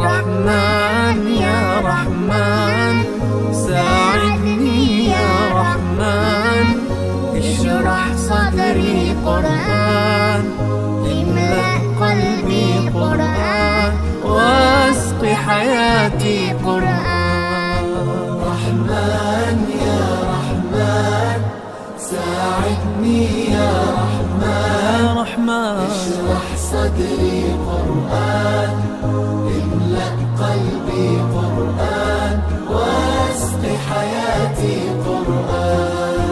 رحمن يا رحمن ساعدني يا رحمن، اشرح صدري قرآن، املأ قلبي قرآن، واسق حياتي قرآن. رحمن يا رحمن ساعدني يا رحمن، اشرح صدري قرآن، املأ قلبي قرآن، واسق حياتي قرآن.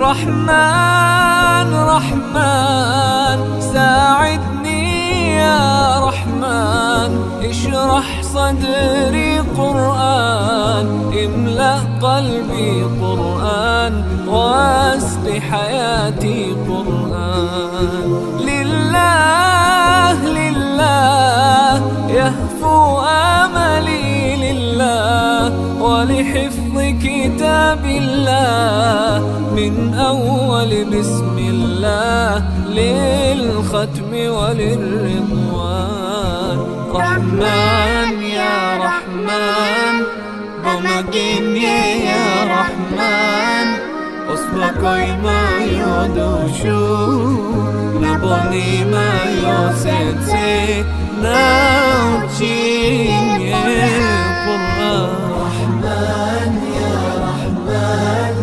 رحمن رحمن ساعدني يا رحمن، اشرح صدري قرآن، املأ قلبي قرآن، واسق حياتي قرآن. لله لله يهفو آملي لله، ولحفظ كتاب الله من أول بسم الله للختم وللرضوان. رحمن يا رحمن بمجيني يا رحمن، أصبحي ما يدوشو نبني ما يوسيتي ناوتشيني قرآن. رحمن يا رحمن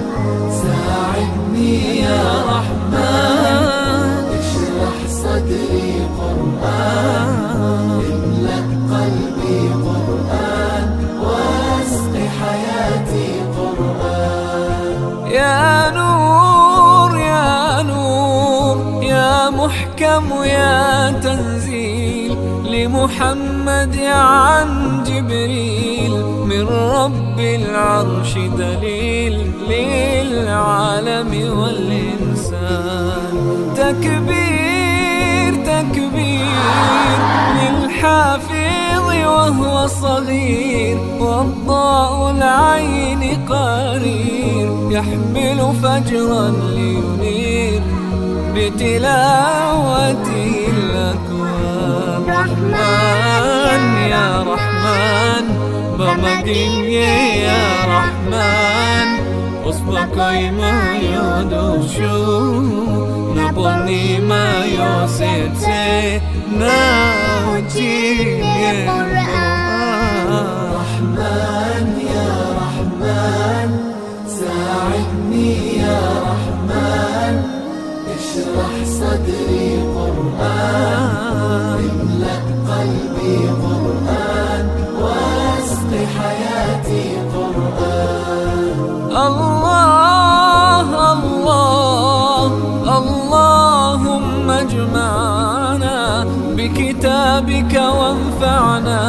ساعدني يا رحمن، اشرح صدري قرآن، املأ قلبي قرآن، واسق حياتي قرآن. يا نور يا نور يا محكم يا تنزيل لمحمد عن جبريل، من رب العرش دليل للعالم والإنسان. تكبير تكبير للحافظ وهو صغير، والضاء العين قرير، يحمل فجرا لينير بتلاوته الأكوان. رحمن يا رحمن بمجيني يا رحمن، أصبحي ما يدوشو نبني ما يوسيتي ناوتيني قرآن. رحمن يا رحمن ساعدني يا رحمن، اشرح صدري قرآن، املأ قلبي قرآن، واسق حياتي قرآن. الله الله اللهم اجمعنا بكتابك وانفعنا،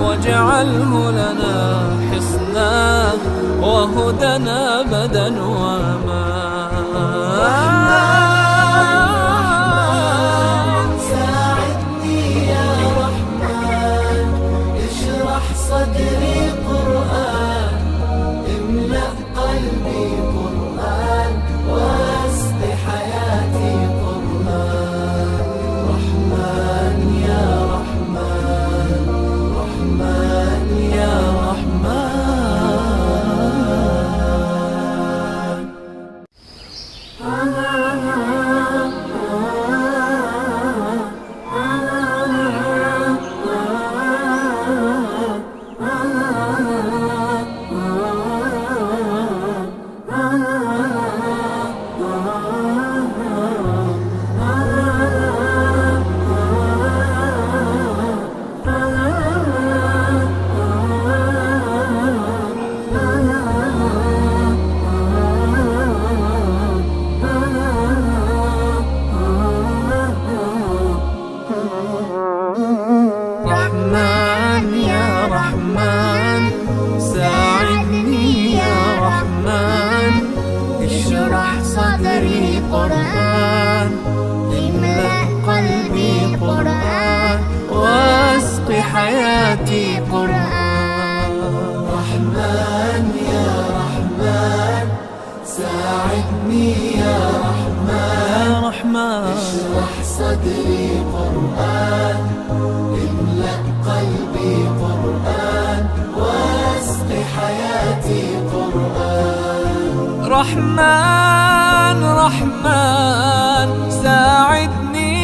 واجعله لنا حصنا وهدنا أبدا وأمان. ساعدني يا رحمن، اشرح صدري قرآن، املأ قلبي قرآن، واسق حياتي قرآن. رحمن يا رحمن، رحمن يا رحمن. صدري قرآن، املأ قلبي قرآن، واسق حياتي قرآن. رحمن يا رحمن ساعدني يا رحمن، اشرح صدري قرآن، املأ قلبي قرآن، واسق حياتي قرآن. رحمن رحمن ساعدني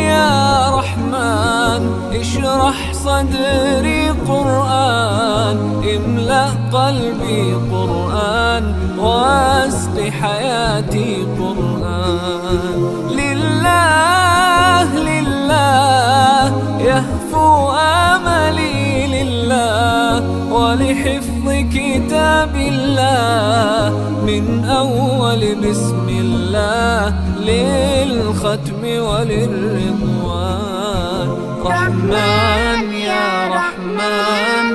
يا رحمن، اشرح صدري قرآن، املأ قلبي قرآن، واسق حياتي قرآن. لله لله يهفو آملي لله، ولحفظ كتاب الله من أول بسم الله للختم وللرضوان. رحمن يا رحمن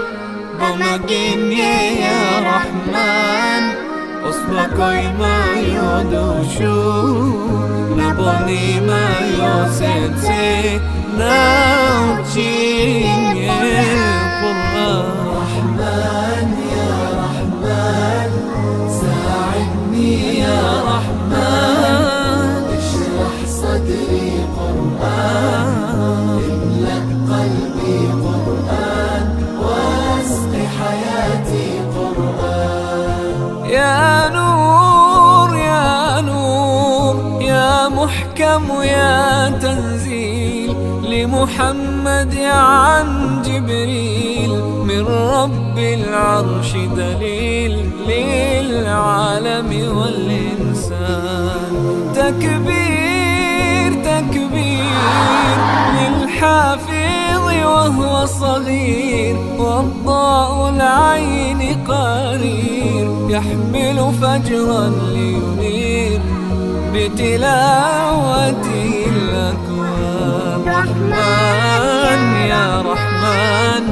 بمجيني يا رحمن، أصبحي ما يدوشو نبني ما يوسيتي نوتشيني قرآن. رحمن يا رحمن ساعدني يا رحمن، اشرح صدري قرآن، املأ قلبي قرآن، واسق حياتي قرآن. يا نور يا نور يا محكم يا تنزيل لمحمد عن جبريل، من رب العرش دليل للعالم والإنسان. تكبير تكبير للحافظ وهو صغير، والضاء العين قرير، يحمل فجرا لينير بتلاوته الأكوان. رحمن يا رحمن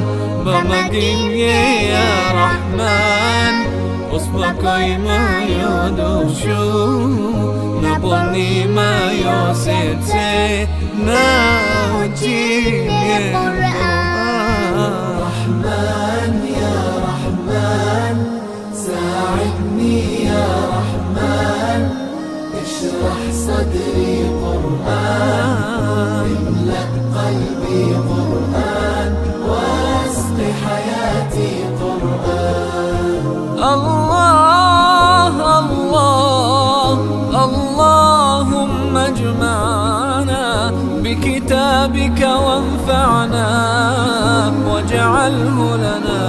بمجيني يا رحمن، أصبحي ما يدوشو نبني ما يوسيتي نوتشيني قرآن. رحمن يا رحمن ساعدني يا رحمن، اشرح صدري قرآن، املأ قلبي قرآن، واسق حياتي قرآن. الله الله اللهم اجمعنا بكتابك وانفعنا، واجعله لنا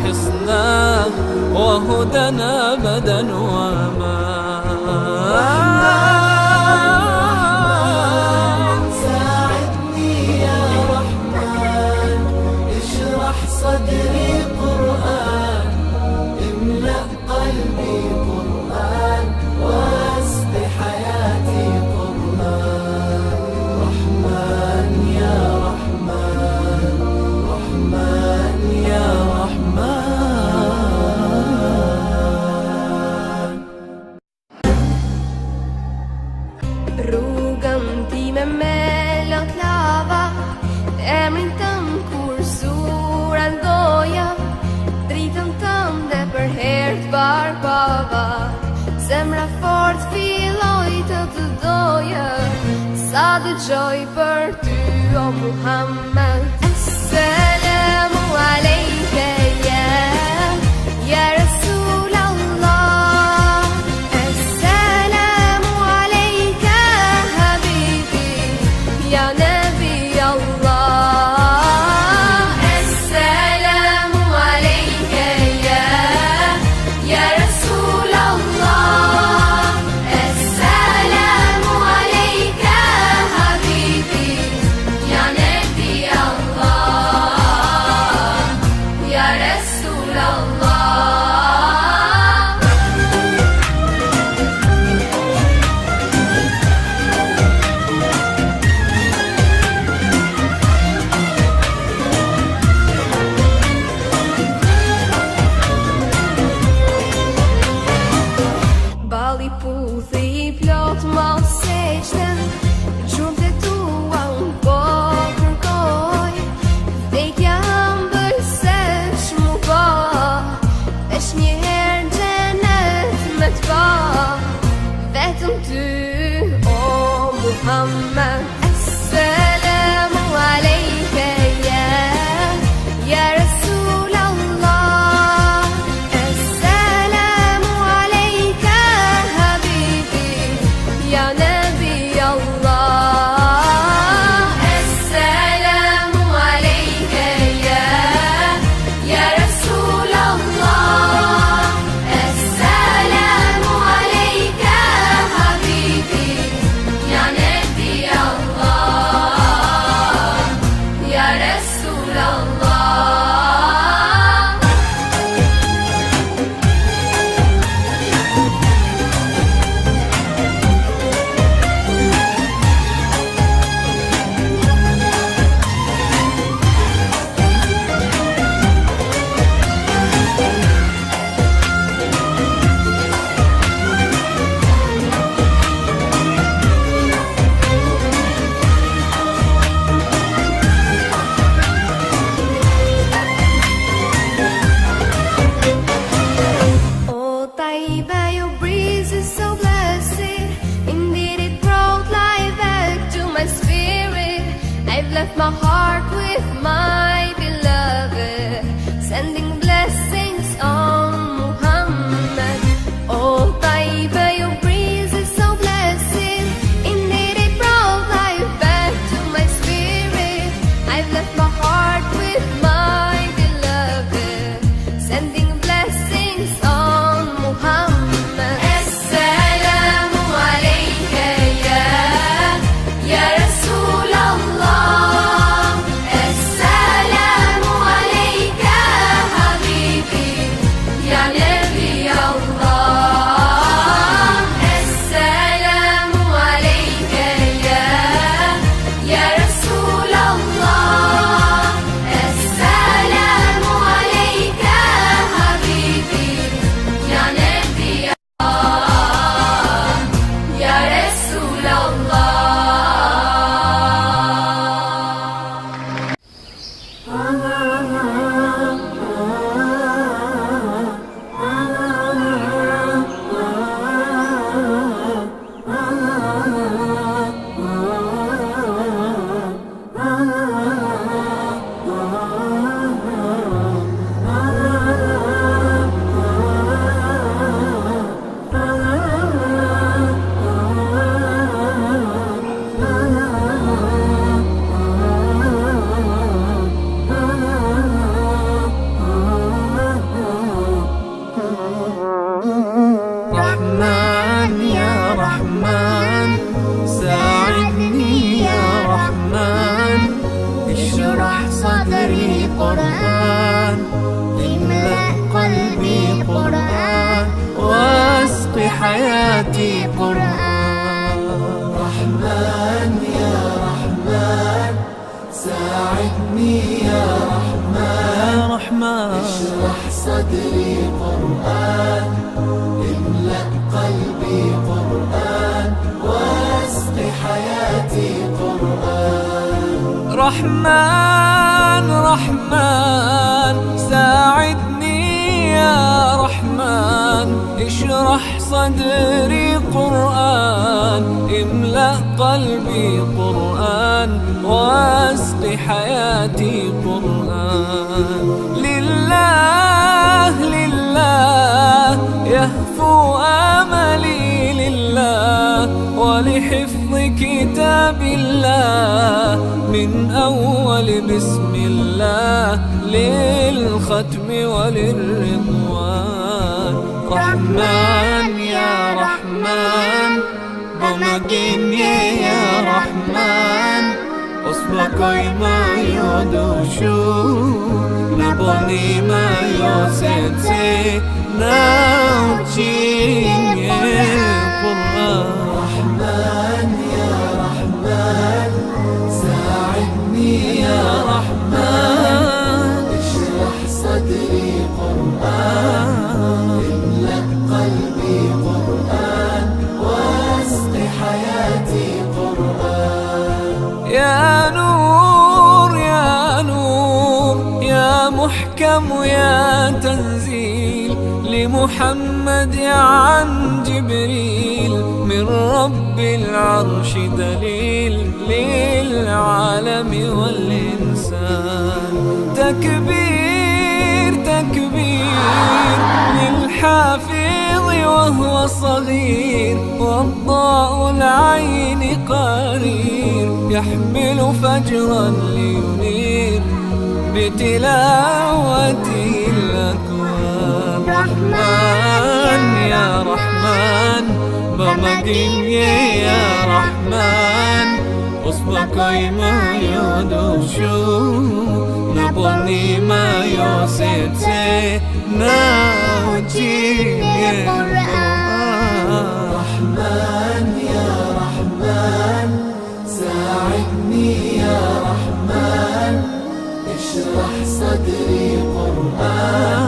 حصنا وهدنا أبدا وأمان. ساعدني يا رحمن اشرح صدري قرآن، املأ قلبي قرآن، واسق حياتي قرآن. رحمن يا رحمن رحمن يا رحمن. Rrugën time me lot lava, emrin tëm kur sura ndoja, dritën tënde për herë t'barbava, zemra fort filloj të doja, sa dëgjoj për ty o Muhammed. Assalamu alejke ya Rasul Allah, Assalamu alejke habibi ya Nabi Allah, Assalamu alejke ya Rasul Allah, Assalamu alejke habibi ya Nabi më seqten, shumë të tua unë po kërkoj. Vdekja ëmbël se shmu po, veç një herë xhenet me t'pa. Vetëm ty, o Muhammed. Assalamu alejke ya Rasul Allah. Assalamu alejka habibi ya Nabi Allah. Assalamu alejke ya Rasul Allah. Assalamu alejka habibi ya Nabi Allah, ya Rasul Allah. Oh, Taiba, your breeze is so blessed. Indeed, it brought life back to my spirit. I've left my heart with my beloved, sending blessings on Muhammad. Oh, Taiba, your breeze is so blessed. Indeed, it brought life back to my spirit. I've left my heart with my beloved, sending blessings on Muhammad. Assalamu alayka ya Rasul Allah. Assalamu alayka habibi ya Nabi Allah. Assalamu alayka ya Rasul Allah. Assalamu alayka habibi ya Nabi Allah, ya Rasul Allah. رحمن يا رحمن ساعدني يا رحمن اشرح صدري قرآن املأ قلبي قرآن واسق حياتي قرآن. رحمن يا رحمن ساعدني يا رحمن. يا رحمن اشرح صدري قرآن املأ قلبي قرآن واسق حياتي قرآن. رحمن رحمن ساعدني يا رحمن اشرح صدري قرآن املأ قلبي قرآن واسق حياتي قرآن. لله لله يهفو آملي لله ولحفظ كتاب الله من أول بسم الله للختم وللرضوان. رحمن يا رحمن بمجيني يا رحمن أصبحي ما يدوشو نبني ما يوسنسي نوتشيني قرآن. رحمن يا رحمن ساعدني يا رحمن اشرح صدري قرآن املأ قلبي قرآن واسق حكم ويا تنزيل لمحمد عن جبريل من رب العرش دليل للعالم والإنسان. تكبير تكبير للحافظ وهو صغير والضاء العين قرير يحمل فجرا لينير بتلاوته الأكوان. رحمن يا رحمن بمجيني يا رحمن أصبك ما يدوشو نبني ما يوسيتي ناوجيني رحمن يا رحمن ساعدني يا رحمن اشرح صدري قرآن